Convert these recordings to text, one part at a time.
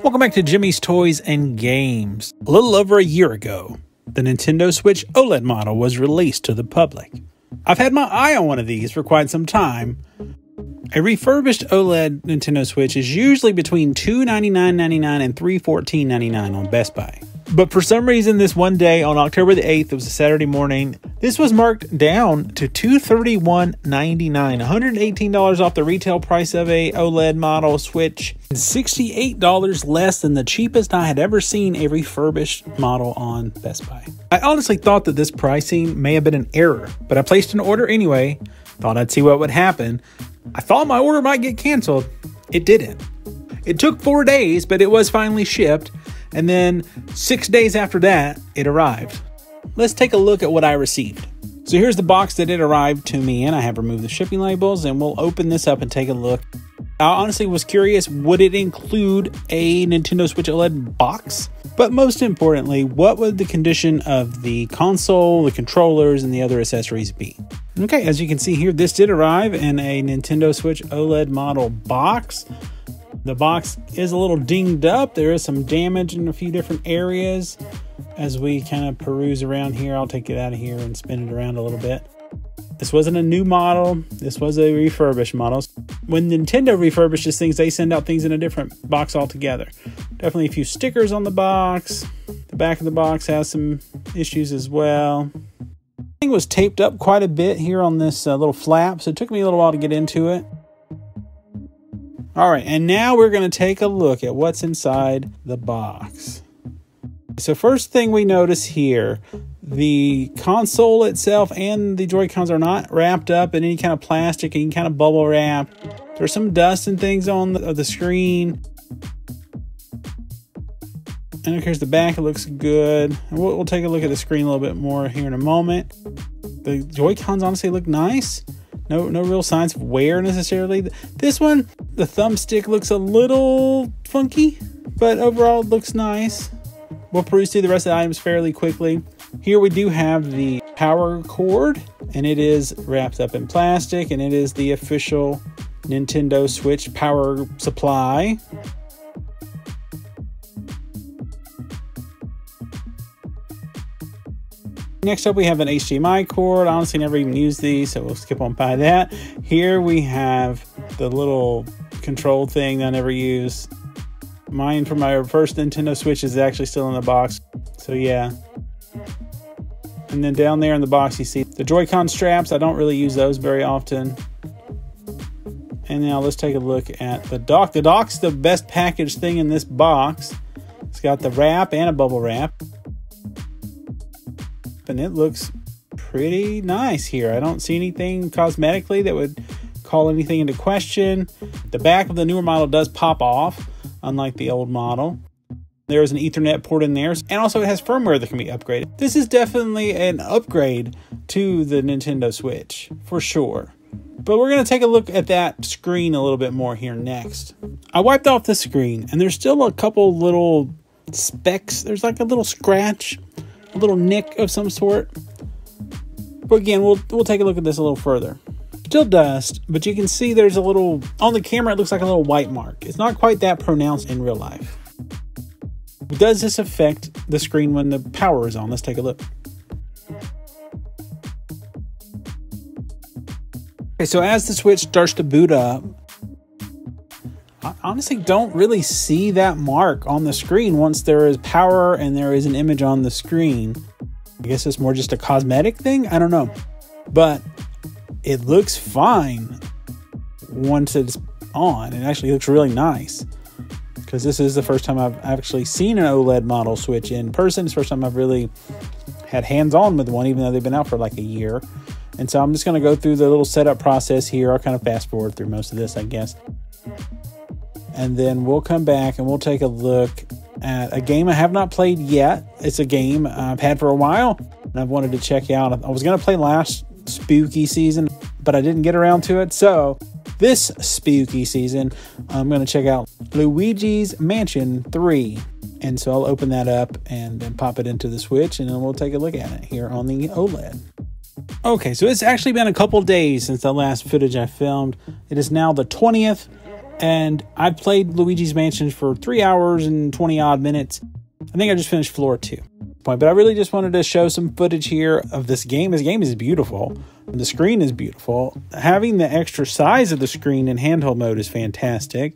Welcome back to Jimmy's Toys and Games. A little over a year ago, the Nintendo Switch OLED model was released to the public. I've had my eye on one of these for quite some time. A refurbished OLED Nintendo Switch is usually between $299.99 and $314.99 on Best Buy. But for some reason, this one day on October the 8th, it was a Saturday morning, this was marked down to $231.99, $118 off the retail price of a OLED model Switch, $68 less than the cheapest I had ever seen a refurbished model on Best Buy. I honestly thought that this pricing may have been an error, but I placed an order anyway, thought I'd see what would happen. I thought my order might get canceled. It didn't. It took 4 days, but it was finally shipped. And then 6 days after that, it arrived. Let's take a look at what I received. So here's the box that it arrived to me in. I have removed the shipping labels and we'll open this up and take a look. I honestly was curious, would it include a Nintendo Switch OLED box? But most importantly, what would the condition of the console, the controllers, and the other accessories be? Okay, as you can see here, this did arrive in a Nintendo Switch OLED model box. The box is a little dinged up. There is some damage in a few different areas. As we kind of peruse around here, I'll take it out of here and spin it around a little bit. This wasn't a new model. This was a refurbished model. When Nintendo refurbishes things, they send out things in a different box altogether. Definitely a few stickers on the box. The back of the box has some issues as well. The thing was taped up quite a bit here on this little flap, so it took me a little while to get into it. All right, and now we're going to take a look at what's inside the box. So first thing we notice here, the console itself and the Joy-Cons are not wrapped up in any kind of plastic, any kind of bubble wrap. There's some dust and things on the screen. And here's the back, it looks good. And we'll take a look at the screen a little bit more here in a moment. The Joy-Cons honestly look nice. No real signs of wear necessarily. This one, the thumbstick looks a little funky, but overall it looks nice. We'll peruse through the rest of the items fairly quickly. Here we do have the power cord, and it is wrapped up in plastic, and it is the official Nintendo Switch power supply. Next up, we have an HDMI cord. I honestly never even used these, so we'll skip on by that. Here we have the little control thing I never used. Mine from my first Nintendo Switch is actually still in the box, so yeah. And then down there in the box, you see the Joy-Con straps. I don't really use those very often. And now let's take a look at the dock. The dock's the best packaged thing in this box. It's got the wrap and a bubble wrap. And it looks pretty nice here. I don't see anything cosmetically that would call anything into question. The back of the newer model does pop off, unlike the old model. There is an Ethernet port in there, and also it has firmware that can be upgraded. This is definitely an upgrade to the Nintendo Switch, for sure. But we're going to take a look at that screen a little bit more here next. I wiped off the screen, and there's still a couple little specks. There's like a little scratch, a little nick of some sort. But again, we'll take a look at this a little further. Still dust, but you can see there's a little, on the camera it looks like a little white mark. It's not quite that pronounced in real life. Does this affect the screen when the power is on? Let's take a look. Okay, so as the Switch starts to boot up, I honestly don't really see that mark on the screen once there is power and there is an image on the screen. I guess it's more just a cosmetic thing. I don't know. But it looks fine once it's on. It actually looks really nice. Because this is the first time I've actually seen an OLED model Switch in person. It's the first time I've really had hands-on with one, even though they've been out for like a year. And so I'm just going to go through the little setup process here. I'll kind of fast forward through most of this, I guess. And then we'll come back and we'll take a look at a game I have not played yet. It's a game I've had for a while and I've wanted to check out. I was going to play last spooky season, but I didn't get around to it. So this spooky season, I'm going to check out Luigi's Mansion 3. And so I'll open that up and then pop it into the Switch, and then we'll take a look at it here on the OLED. Okay, so it's actually been a couple days since the last footage I filmed. It is now the 20th And I played Luigi's Mansion for 3 hours and 20 odd minutes. I think I just finished floor 2. But I really just wanted to show some footage here of this game. This game is beautiful. The screen is beautiful. Having the extra size of the screen in handheld mode is fantastic.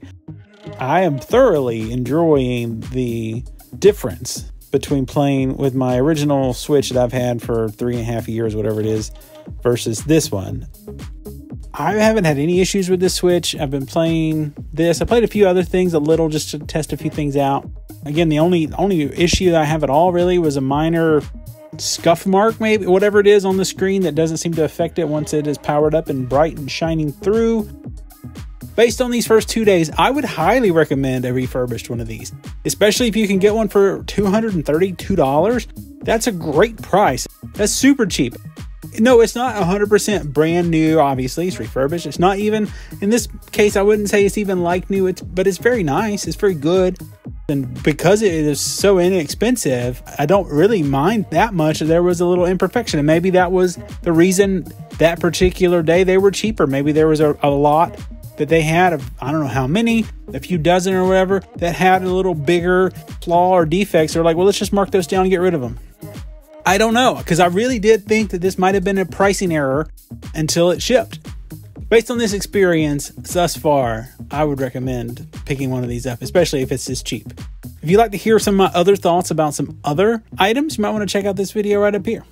I am thoroughly enjoying the difference between playing with my original Switch that I've had for 3.5 years, whatever it is, versus this one. I haven't had any issues with this Switch. I've been playing this. I played a few other things a little just to test a few things out. Again, the only issue that I have at all really was a minor scuff mark, maybe, whatever it is on the screen that doesn't seem to affect it once it is powered up and bright and shining through. Based on these first 2 days, I would highly recommend a refurbished one of these, especially if you can get one for $232. That's a great price. That's super cheap. No, it's not 100% brand new, obviously. It's refurbished. It's not even, in this case, I wouldn't say it's even like new, but it's very nice. It's very good. And because it is so inexpensive, I don't really mind that much. There was a little imperfection, and maybe that was the reason that particular day they were cheaper. Maybe there was a lot that they had of, I don't know how many, a few dozen or whatever, that had a little bigger flaw or defects. They're like, well, let's just mark those down and get rid of them. I don't know, because I really did think that this might have been a pricing error until it shipped. Based on this experience thus far, I would recommend picking one of these up, especially if it's this cheap. If you'd like to hear some of my other thoughts about some other items, you might want to check out this video right up here.